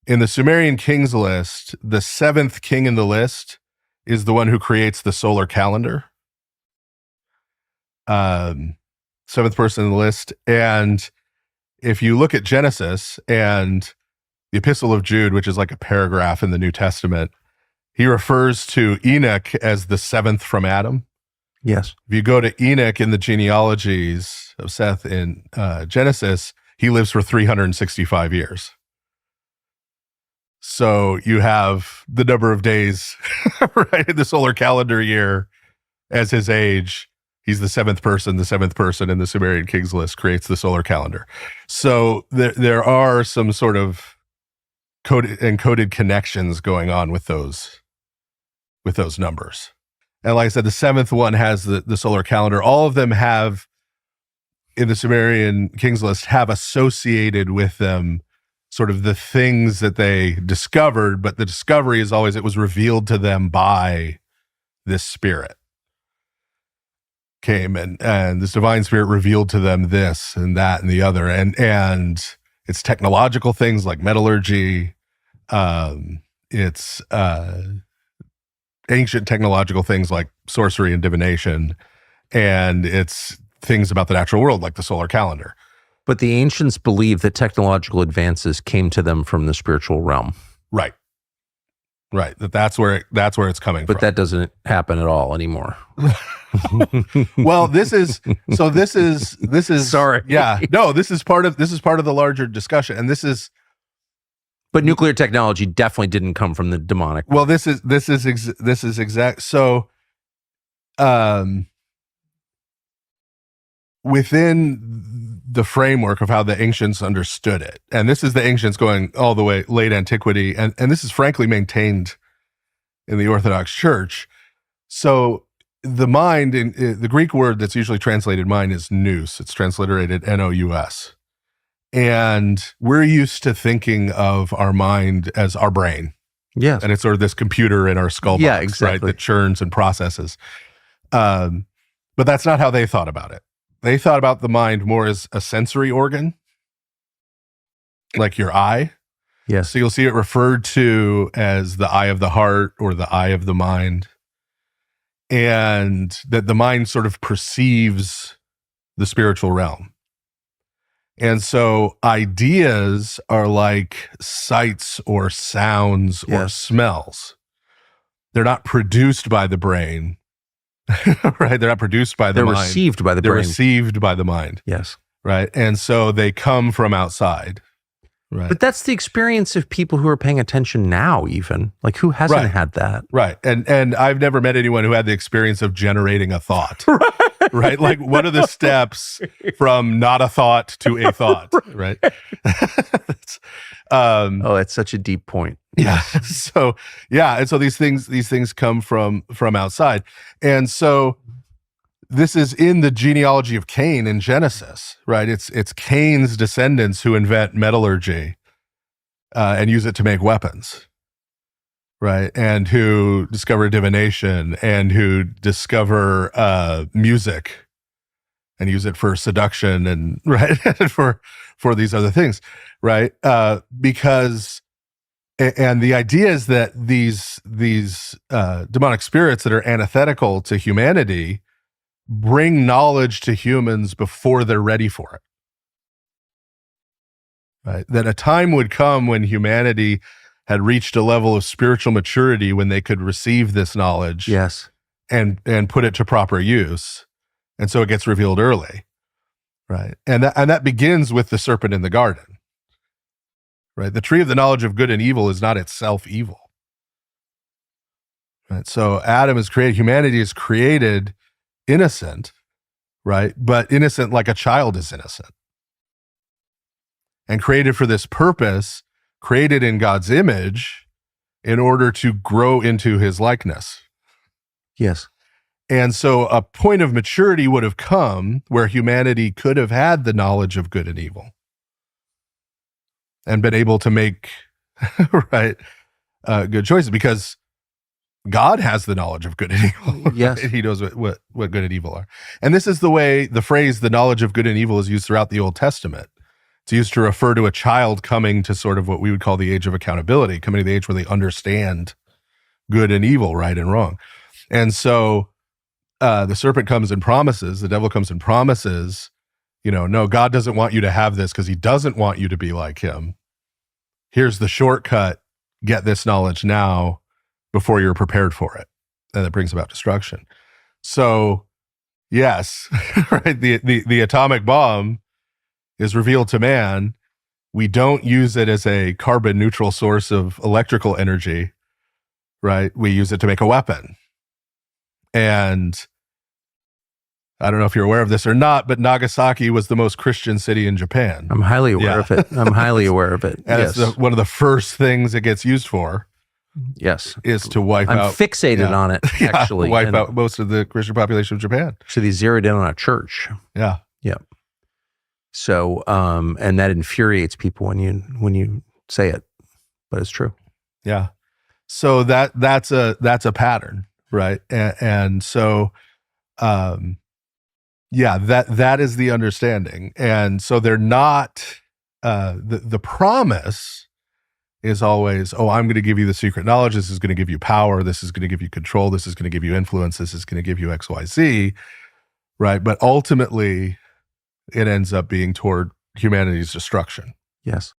In the Sumerian kings list, the seventh king in the list is the one who creates the solar calendar. Seventh person in the list. And if you look at Genesis and the Epistle of Jude, which is like a paragraph in the New Testament, he refers to Enoch as the seventh from Adam. Yes. If you go to Enoch in the genealogies of Seth in Genesis, he lives for 365 years. So you have the number of days, right, in the solar calendar year as his age. He's the seventh person in the Sumerian kings list creates the solar calendar. So there are some sort of encoded connections going on with those numbers. And like I said, the seventh one has the solar calendar. All of them have, in the Sumerian kings list, have associated with them sort of the things that they discovered, but the discovery is always it was revealed to them by this spirit. Came and this divine spirit revealed to them this and that and the other. And it's technological things like metallurgy. It's ancient technological things like sorcery and divination. And it's things about the natural world like the solar calendar. But the ancients believed that technological advances came to them from the spiritual realm. Right. That's where it's coming from. But that doesn't happen at all anymore. Well, this is sorry. Yeah. No, this is part of the larger discussion. And this is, but nuclear technology definitely didn't come from the demonic. Well, this is exact. So, within the framework of how the ancients understood it, and this is the ancients going all the way late antiquity, and this is frankly maintained in the Orthodox Church. So the mind, in the Greek word that's usually translated mind is nous. It's transliterated N-O-U-S. And we're used to thinking of our mind as our brain. Yes. And it's sort of this computer in our skull box, yeah, exactly. right, that churns and processes. But that's not how they thought about it. They thought about the mind more as a sensory organ, like your eye. Yes. So you'll see it referred to as the eye of the heart or the eye of the mind. And that the mind sort of perceives the spiritual realm. And so ideas are like sights or sounds or smells. They're not produced by the brain. Right? They're not produced by the mind. They're received by the brain. They're received by the mind. Yes. Right? And so they come from outside. Right. But that's the experience of people who are paying attention now, even. Like, who hasn't had that? Right. And I've never met anyone who had the experience of generating a thought. Right? Like, what are the steps from not a thought to a thought? Right? That's such a deep point. Yeah. So, yeah. And so these things come from outside. And so this is in the genealogy of Cain in Genesis, right? It's Cain's descendants who invent metallurgy and use it to make weapons, right? And who discover divination and who discover music and use it for seduction and right for these other things, right? Because and the idea is that these demonic spirits that are antithetical to humanity bring knowledge to humans before they're ready for it. Right? That a time would come when humanity had reached a level of spiritual maturity when they could receive this knowledge, yes, and put it to proper use. And so it gets revealed early. Right? And that begins with the serpent in the garden. Right? The tree of the knowledge of good and evil is not itself evil. Right? So Adam is created, humanity is created innocent, right? But innocent like a child is innocent. And created for this purpose, created in God's image in order to grow into his likeness. Yes. And so a point of maturity would have come where humanity could have had the knowledge of good and evil and been able to make right good choices, because God has the knowledge of good and evil. Yes. Right? He knows what good and evil are. And this is the way the phrase, the knowledge of good and evil, is used throughout the Old Testament. It's used to refer to a child coming to sort of what we would call the age of accountability, coming to the age where they understand good and evil, right and wrong. And so the serpent comes and promises, the devil comes and promises, no, God doesn't want you to have this because he doesn't want you to be like him. Here's the shortcut. Get this knowledge now before you're prepared for it. And it brings about destruction. So yes, right. The atomic bomb is revealed to man. We don't use it as a carbon neutral source of electrical energy, right? We use it to make a weapon. And I don't know if you're aware of this or not, but Nagasaki was the most Christian city in Japan. I'm highly aware of it. I'm highly aware of it. And yes. it's one of the first things it gets used for. Yes. Is to wipe I'm out. fixated on it, actually. Wipe out most of the Christian population of Japan. So they zeroed in on a church. Yeah. Yeah. So, and that infuriates people when you say it, but it's true. Yeah. So that's a pattern, right? And so, yeah, that is the understanding. And so they're not, the promise is always, oh, I'm going to give you the secret knowledge. This is going to give you power. This is going to give you control. This is going to give you influence. This is going to give you X, Y, Z, right? But ultimately, it ends up being toward humanity's destruction. Yes.